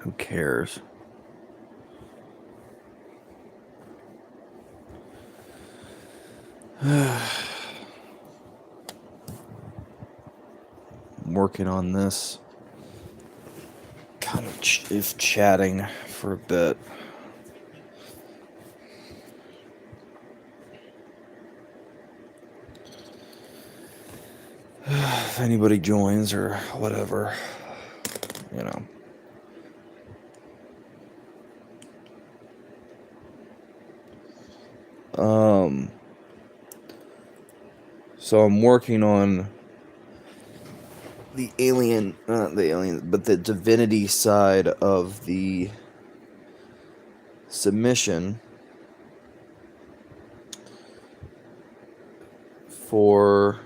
Who cares? I'm working on this. Kind of is chatting for a bit. If anybody joins or whatever, you know. So I'm working on the but the divinity side of the submission for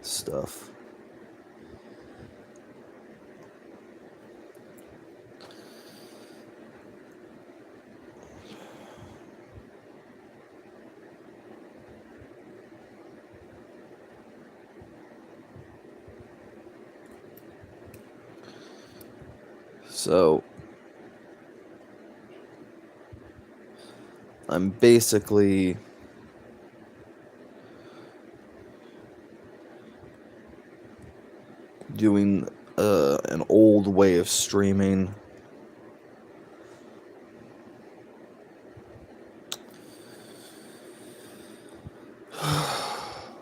stuff. So I'm basically doing an old way of streaming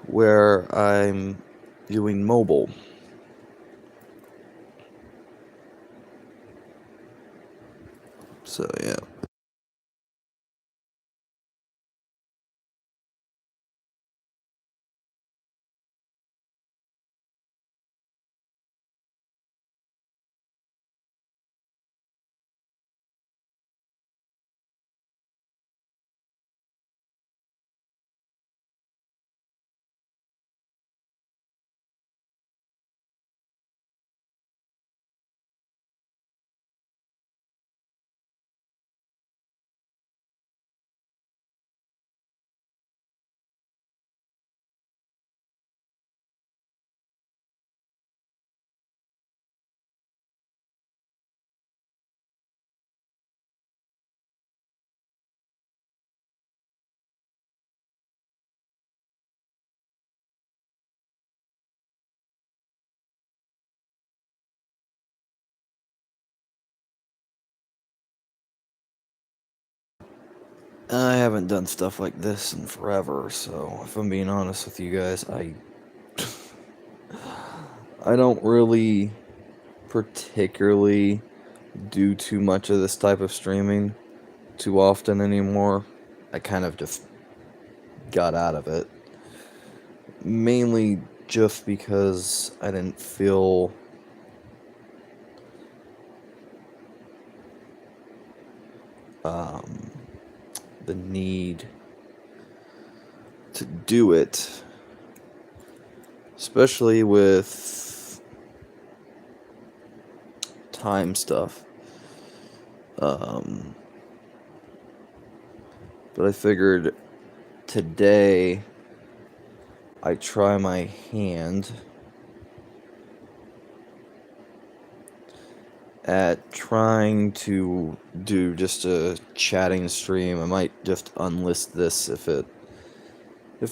where I'm doing mobile. So yeah. I haven't done stuff like this in forever, so if I'm being honest with you guys, I don't really particularly do too much of this type of streaming too often anymore. I kind of just got out of it. Mainly just because I didn't feel the need to do it, especially with time stuff. But I figured today I try my hand at trying to do just a chatting stream. I might just unlist this if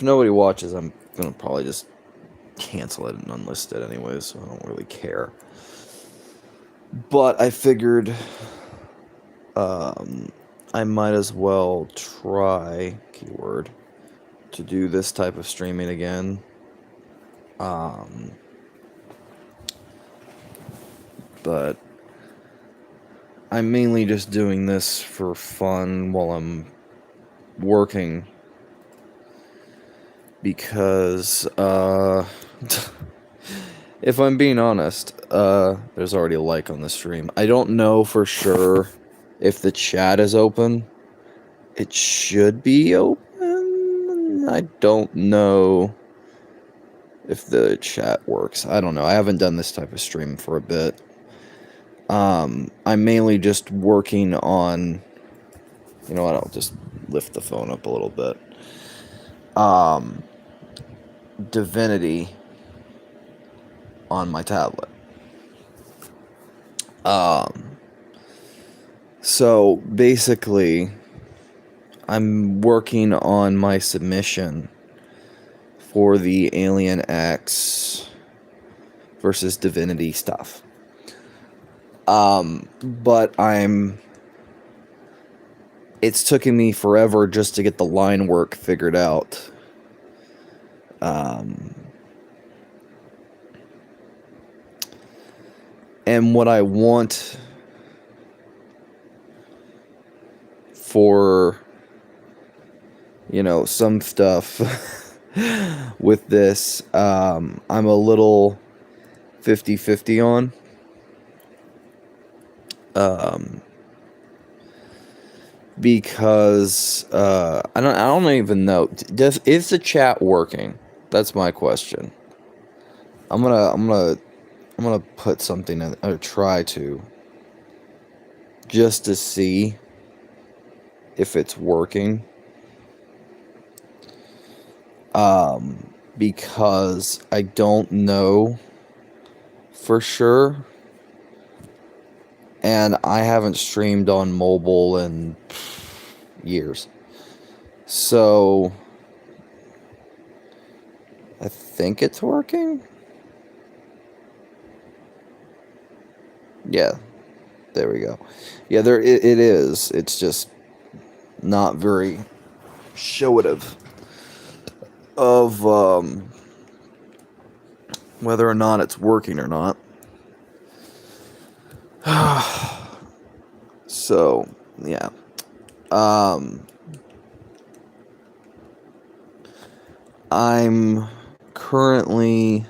nobody watches. I'm gonna probably just cancel it and unlist it anyway, so I don't really care. But I figured I might as well try, keyword, to do this type of streaming again. But I'm mainly just doing this for fun while I'm working because, if I'm being honest, there's already a like on the stream. I don't know for sure if the chat is open. It should be open. I don't know if the chat works. I don't know. I haven't done this type of stream for a bit. I'm mainly just working on... You know what? I'll just lift the phone up a little bit. Divinity on my tablet. So basically, I'm working on my submission for the Alien X versus Divinity stuff. But it's taken me forever just to get the line work figured out. And what I want for, some stuff with this, I'm a little 50-50 on. Because I don't even know. Is the chat working? That's my question. I'm gonna put something in, or try to, just to see if it's working. Because I don't know for sure. And I haven't streamed on mobile in years. So I think it's working. Yeah. There we go. Yeah, it is. It's just not very showative of whether or not it's working or not. So, yeah. I'm currently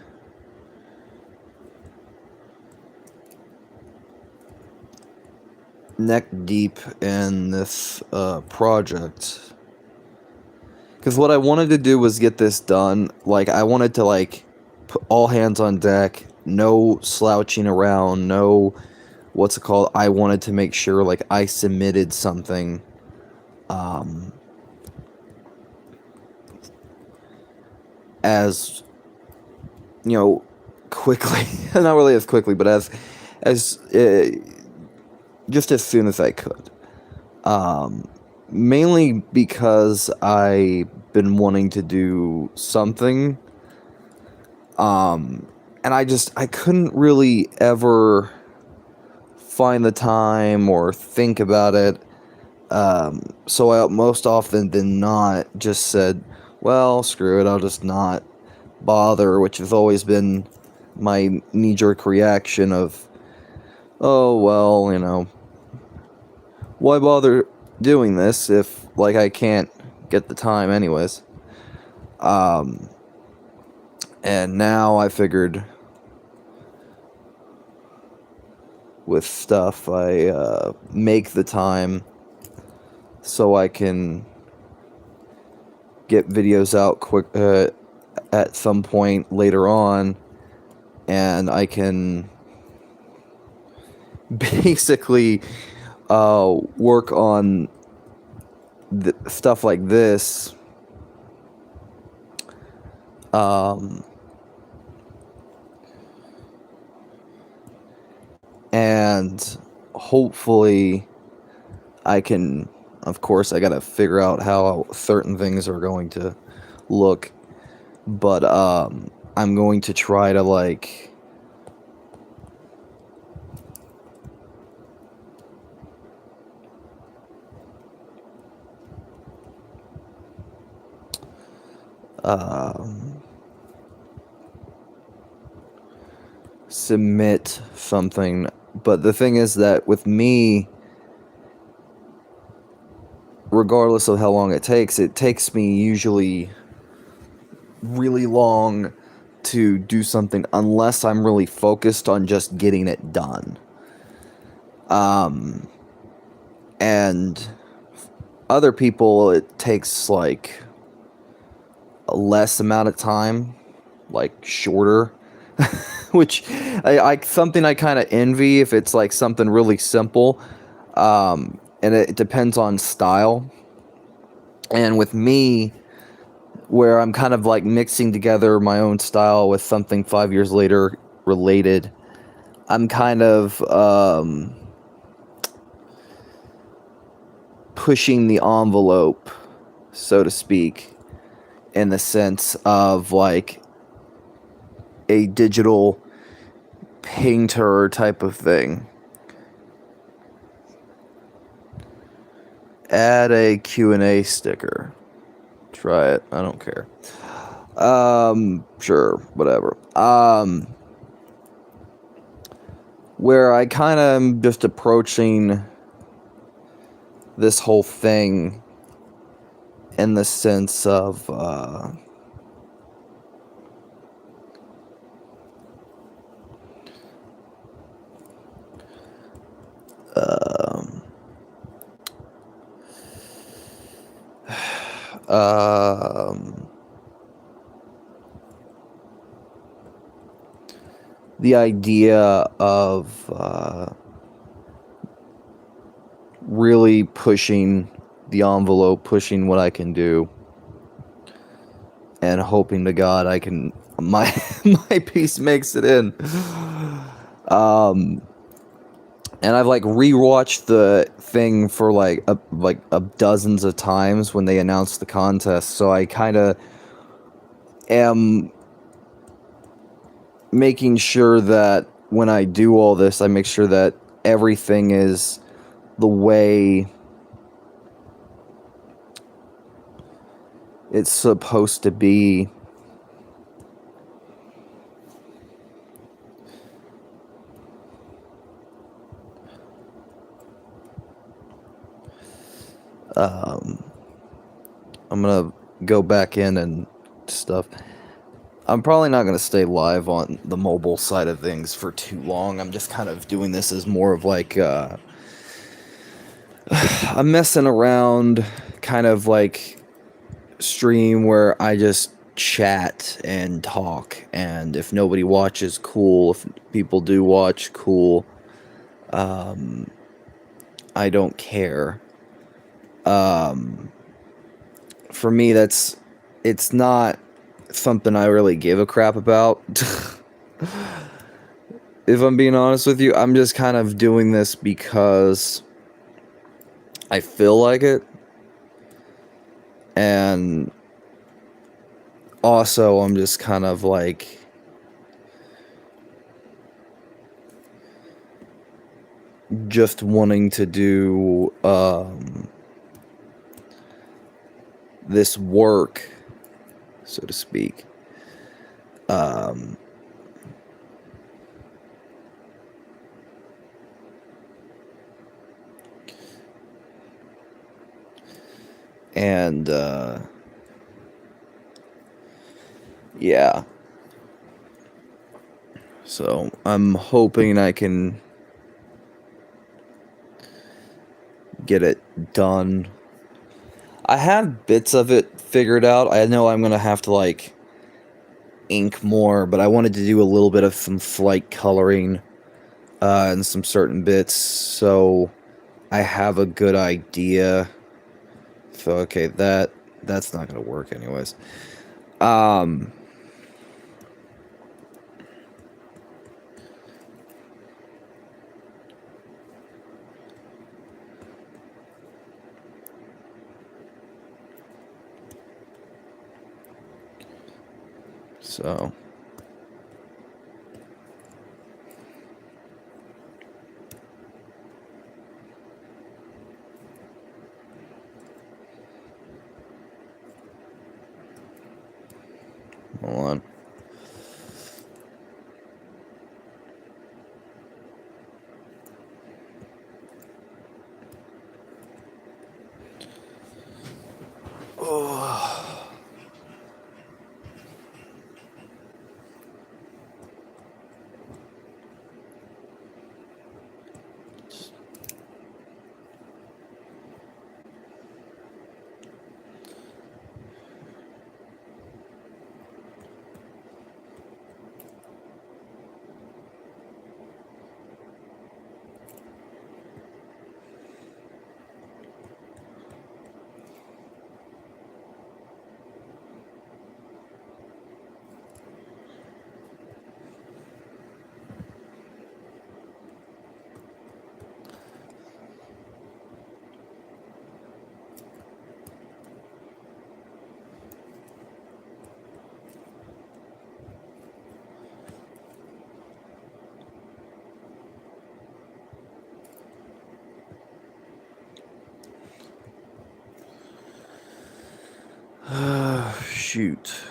neck deep in this project. Because what I wanted to do was get this done. Like, I wanted to, put all hands on deck. No slouching around. No, what's it called? I wanted to make sure, I submitted something. As, quickly. Not really as quickly, but as just as soon as I could. Mainly because I've been wanting to do something. And I couldn't really ever find the time or think about it. So I most often than not just said, well, screw it, I'll just not bother, which has always been my knee-jerk reaction of, oh, well, why bother doing this if, I can't get the time anyways? And now I figured with stuff, I make the time so I can get videos out quick at some point later on, and I can basically work on stuff like this and hopefully I can, of course, I gotta figure out how certain things are going to look, but I'm going to try to submit something. But the thing is that with me, regardless of how long it takes me usually really long to do something unless I'm really focused on just getting it done. And other people, it takes a less amount of time, shorter, which something I kind of envy if it's something really simple. And it depends on style. And with me, where I'm kind of like mixing together my own style with something 5 years later related. I'm kind of pushing the envelope, so to speak, in the sense of like a digital painter type of thing. Add a Q&A sticker. Try it. I don't care. Sure, whatever. Where I kind of am just approaching this whole thing in the sense of the idea of really pushing the envelope, pushing what I can do, and hoping to God I can my my piece makes it in. And I've like rewatched the thing for like dozens of times when they announced the contest, so I kind of am making sure that when I do all this, I make sure that everything is the way it's supposed to be. I'm gonna go back in and stuff. I'm probably not gonna stay live on the mobile side of things for too long. I'm just kind of doing this as more of like a messing around kind of like stream where I just chat and talk, and if nobody watches, cool. If people do watch, cool. I don't care. For me, it's not something I really give a crap about. If I'm being honest with you, I'm just kind of doing this because I feel like it. And also, I'm just kind of like just wanting to do this work, so to speak. And yeah. So I'm hoping I can get it done. I have bits of it figured out. I know I'm gonna have to like ink more, but I wanted to do a little bit of some flight coloring and some certain bits, so I have a good idea. So okay, that's not gonna work anyways. So hold on. shoot.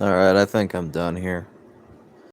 Alright, I think I'm done here.